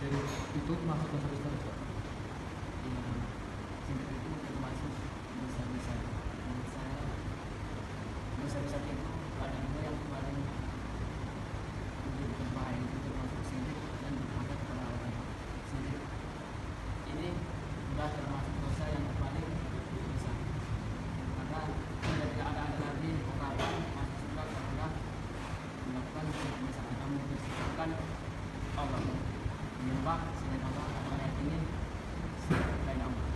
Syirik itu masuk dosa besar juga. Yang syirik itu termasuk dosa-besar. Menurut saya dosa-besar itu ada dua yang paling menjadi berbahaya, itu termasuk syirik dan durhaka kepada Allah. Syirik ini sudah termasuk dosa yang paling besar, karena sudah tidak ada lagi ungkapan masuk surga karena melakukan syirik besar atau mempersekutukan Allah, menyembah selain Allah atau meyakini selain Allah.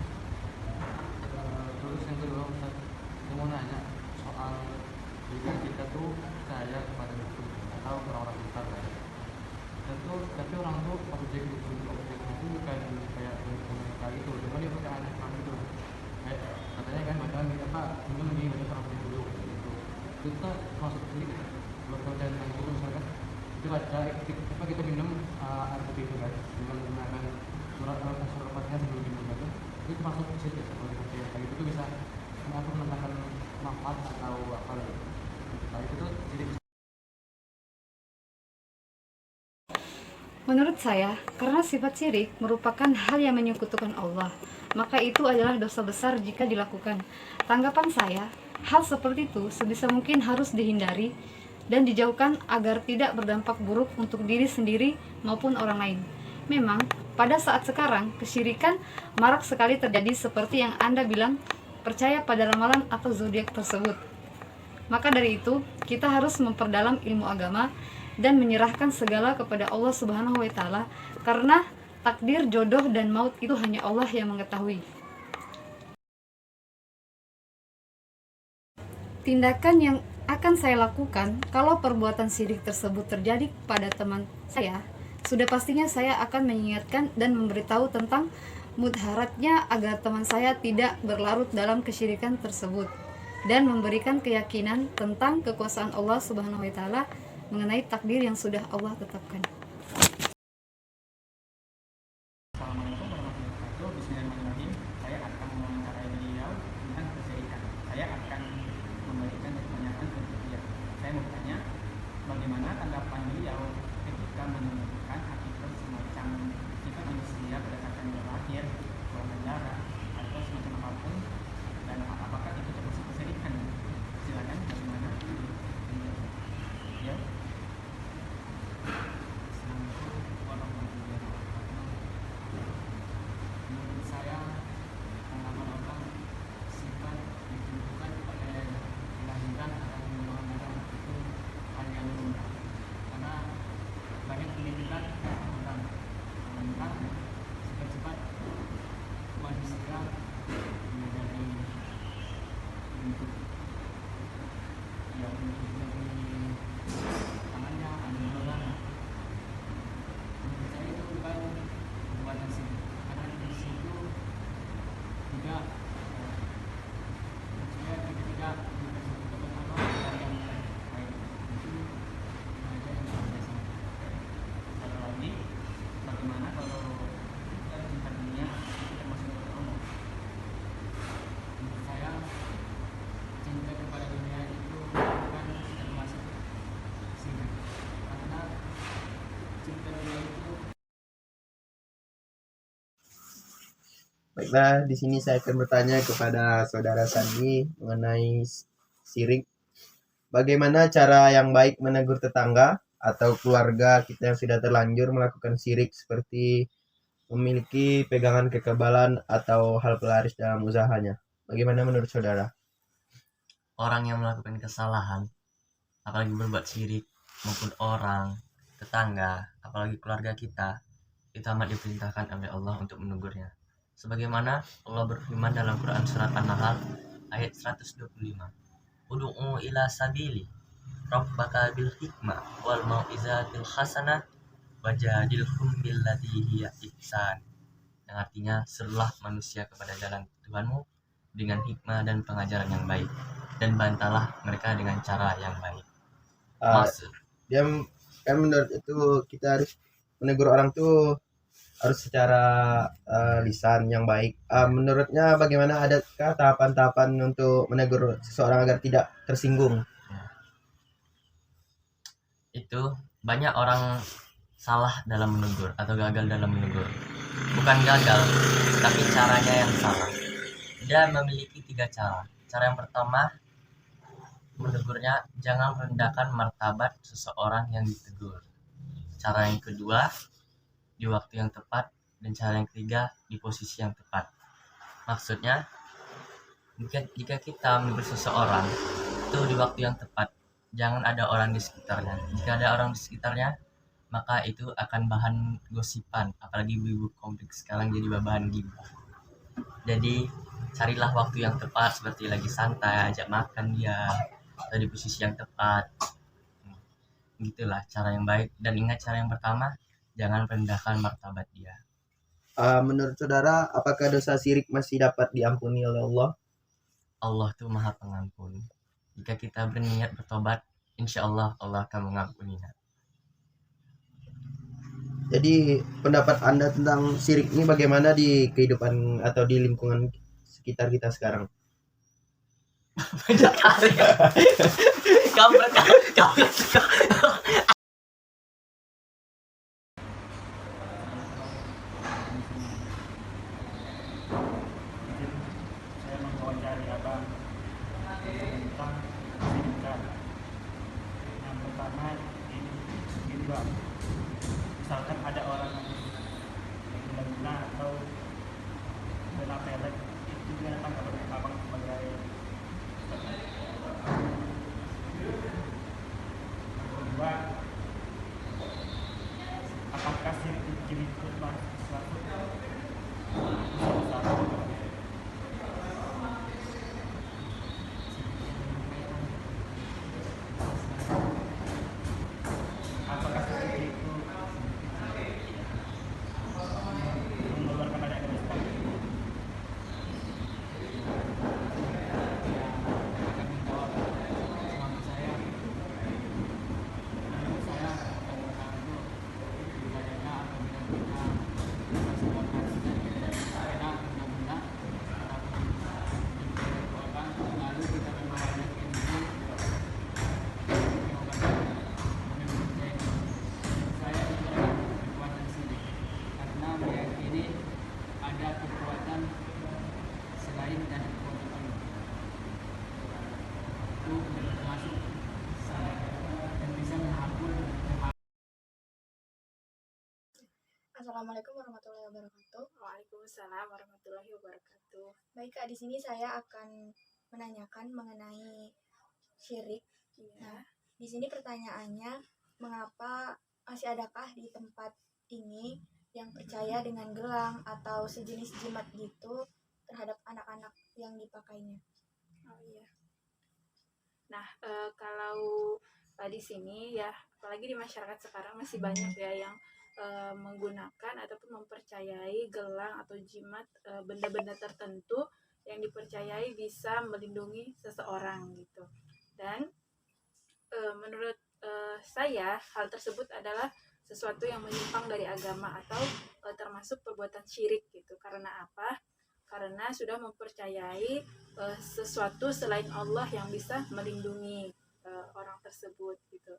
Terus yang kedua Ustaz, saya mau nanya soal jika kita tuh percaya kepada dukun atau orang-orang besar lah ya. Dan tuh tapi orang tuh objek dukun itu bukan kayak dukun kayak gitu, cuma dia pakai anak orang gitu. Kayak katanya kan macam apa minum nih banyak orang punya dulu gitu. Itu tuh masuk sendiri gitu. Kalau percaya tentang itu misalkan itu ada apa kita minum air putih itu kan dengan menggunakan surat fatihah sebelum minum itu masuk sini ya kalau dipercaya kayak gitu tuh bisa mengatur menentangkan manfaat atau apa gitu. Nah itu tuh jadi Menurut saya, karena sifat syirik merupakan hal yang menyekutukan Allah, maka itu adalah dosa besar jika dilakukan. Tanggapan saya, hal seperti itu sebisa mungkin harus dihindari dan dijauhkan agar tidak berdampak buruk untuk diri sendiri maupun orang lain. Memang, pada saat sekarang, kesyirikan marak sekali terjadi seperti yang Anda bilang, percaya pada ramalan atau zodiak tersebut. Maka dari itu, kita harus memperdalam ilmu agama dan menyerahkan segala kepada Allah Subhanahu wa taala, karena takdir, jodoh dan maut itu hanya Allah yang mengetahui. Tindakan yang akan saya lakukan kalau perbuatan syirik tersebut terjadi pada teman saya, sudah pastinya saya akan mengingatkan dan memberitahu tentang mudaratnya agar teman saya tidak berlarut dalam kesyirikan tersebut dan memberikan keyakinan tentang kekuasaan Allah Subhanahu wa taala mengenai takdir yang sudah Allah tetapkan. Assalamualaikum warahmatullahi wabarakatuh. Bismillahirrahmanirrahim. Saya akan mewawancarai beliau tentang kesyirikan. Saya akan memberikan pertanyaan untuk beliau. Saya mau bertanya, bagaimana tanggapan beliau ketika menemukan hakikat semacam sifat manusia berdasarkan lahir, warna darah, atau semacam apapun, dan apakah itu termasuk kesyirikan? Silakan, bagaimana? Ya. Assalamualaikum warahmatullahi wabarakatuh. Menurut saya, tanggapan orang sifat ditentukan oleh kelahiran atau golongan darah itu hal yang lumrah, karena banyak penelitian tentang sifat-sifat manusia menjadi bentuk yang dari tangannya ada golongan. Menurut saya itu bukan perbuatan syirik, karena di situ tidak maksudnya kita tidak mempersekutukan Allah dengan yang lain. Itu aja yang saya sampaikan. Satu lagi, bagaimana kalau kita cinta dunia itu termasuk kepada Allah? Menurut saya, cinta kepada dunia itu bukan termasuk syirik, karena cinta dunia itu Baiklah, di sini saya akan bertanya kepada saudara Sandi mengenai syirik. Bagaimana cara yang baik menegur tetangga atau keluarga kita yang sudah terlanjur melakukan syirik seperti memiliki pegangan kekebalan atau hal pelaris dalam usahanya? Bagaimana menurut saudara? Orang yang melakukan kesalahan, apalagi berbuat syirik, maupun orang, tetangga, apalagi keluarga kita, itu amat diperintahkan oleh Allah untuk menegurnya. Sebagaimana Allah berfirman dalam Quran surat An-Nahl ayat 125. Ud'u ila sabili rabbaka bil hikmah wal mau'izatil hasanah wajadilhum billati hiya ihsan. Yang artinya, serulah manusia kepada jalan Tuhanmu dengan hikmah dan pengajaran yang baik, dan bantalah mereka dengan cara yang baik. Maksud Dia kan menurut itu kita harus menegur orang tuh harus secara lisan yang baik. Menurutnya bagaimana, adakah tahapan-tahapan untuk menegur seseorang agar tidak tersinggung? itu banyak orang salah dalam menegur atau gagal dalam menegur. Bukan gagal, tapi caranya yang salah. Dia memiliki 3 cara. Cara yang pertama, menegurnya jangan merendahkan martabat seseorang yang ditegur. Cara yang kedua, di waktu yang tepat. Dan cara yang ketiga, di posisi yang tepat. Maksudnya, jika kita menegur seseorang, itu di waktu yang tepat. Jangan ada orang di sekitarnya. Jika ada orang di sekitarnya, maka itu akan bahan gosipan. Apalagi ibu-ibu kompleks sekarang jadi bahan gibah. Jadi, carilah waktu yang tepat, seperti lagi santai, ajak makan dia, atau di posisi yang tepat. Gitulah cara yang baik. Dan ingat cara yang pertama, jangan rendahkan martabat dia. Menurut saudara, apakah dosa syirik masih dapat diampuni oleh Allah? Allah tuh maha pengampun. Jika kita berniat bertobat, insya Allah Allah akan mengampuninya. Jadi pendapat Anda tentang syirik ini bagaimana di kehidupan atau di lingkungan sekitar kita sekarang? Beda kali. Kamu Mungkin saya mewawancari abang tentang pendidikan. Yang pertama ini bang, misalkan ada orang yang gila-gila atau kena pelet, itu dia datang ke abang sebagai yang kedua, apakah syirik itu masuk suatu dosa besar? Apakah syirik itu mengeluarkan banyak dosa? Karena meyakini ada kekuatan selain dari kekuatan Allah. Itu termasuk dan bisa mengampun. Assalamualaikum warahmatullahi wabarakatuh. Waalaikumsalam warahmatullahi wabarakatuh. Baik Kak, di sini saya akan menanyakan mengenai syirik. Iya. Nah, di sini pertanyaannya, mengapa masih adakah di tempat ini yang percaya dengan gelang atau sejenis jimat gitu terhadap anak-anak yang dipakainya? Oh iya. Nah, kalau di sini ya, apalagi di masyarakat sekarang masih banyak ya yang menggunakan ataupun mempercayai gelang atau jimat benda-benda tertentu yang dipercayai bisa melindungi seseorang gitu. Dan menurut saya hal tersebut adalah sesuatu yang menyimpang dari agama atau termasuk perbuatan syirik gitu. Karena apa? Karena sudah mempercayai sesuatu selain Allah yang bisa melindungi orang tersebut gitu.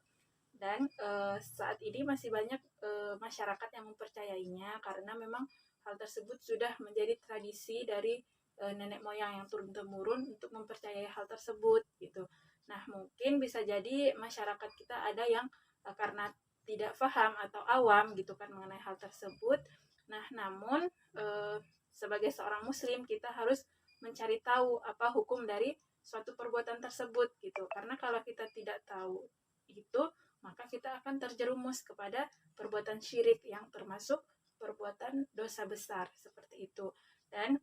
Dan saat ini masih banyak masyarakat yang mempercayainya karena memang hal tersebut sudah menjadi tradisi dari nenek moyang yang turun temurun untuk mempercayai hal tersebut gitu. Nah, mungkin bisa jadi masyarakat kita ada yang karena tidak paham atau awam gitu kan mengenai hal tersebut. Nah, namun sebagai seorang muslim kita harus mencari tahu apa hukum dari suatu perbuatan tersebut gitu. Karena kalau kita tidak tahu itu, maka kita akan terjerumus kepada perbuatan syirik yang termasuk perbuatan dosa besar seperti itu. Dan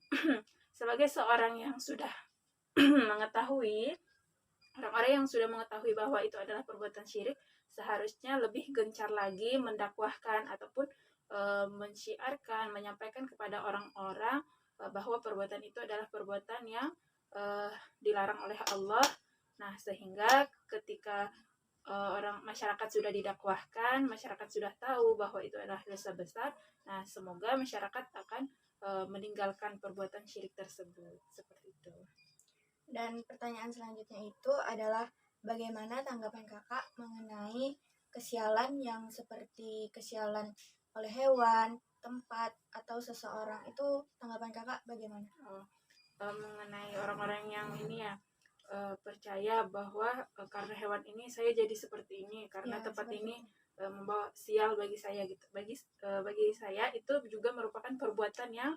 sebagai seorang yang sudah mengetahui, orang-orang yang sudah mengetahui bahwa itu adalah perbuatan syirik, seharusnya lebih gencar lagi mendakwahkan ataupun mensyiarkan, menyampaikan kepada orang-orang bahwa perbuatan itu adalah perbuatan yang dilarang oleh Allah. Nah, sehingga ketika orang masyarakat sudah didakwahkan, masyarakat sudah tahu bahwa itu adalah dosa besar. Nah, semoga masyarakat akan meninggalkan perbuatan syirik tersebut. Seperti itu. Dan pertanyaan selanjutnya itu adalah bagaimana tanggapan kakak mengenai kesialan yang seperti kesialan oleh hewan, tempat, atau seseorang. Itu tanggapan kakak bagaimana? Mengenai orang-orang yang ini ya, percaya bahwa karena hewan ini saya jadi seperti ini, karena Ya, tempat seperti ini itu. membawa sial bagi saya gitu. Bagi saya itu juga merupakan perbuatan yang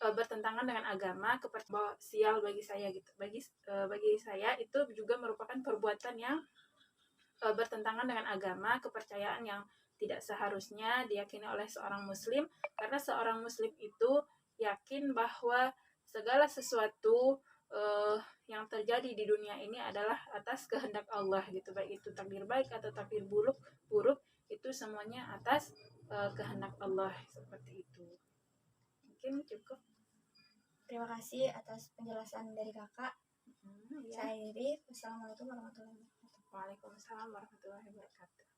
bertentangan dengan agama, bawa sial bagi saya gitu. Bagi saya itu juga merupakan perbuatan yang bertentangan dengan agama, kepercayaan yang tidak seharusnya diyakini oleh seorang muslim, karena seorang muslim itu yakin bahwa segala sesuatu yang terjadi di dunia ini adalah atas kehendak Allah gitu, baik itu takdir baik atau takdir buruk itu semuanya atas kehendak Allah, seperti itu. Mungkin cukup. Terima kasih atas penjelasan dari kakak. Ya. Saya Riri. Wassalamualaikum warahmatullahi wabarakatuh. Waalaikumsalam warahmatullahi wabarakatuh.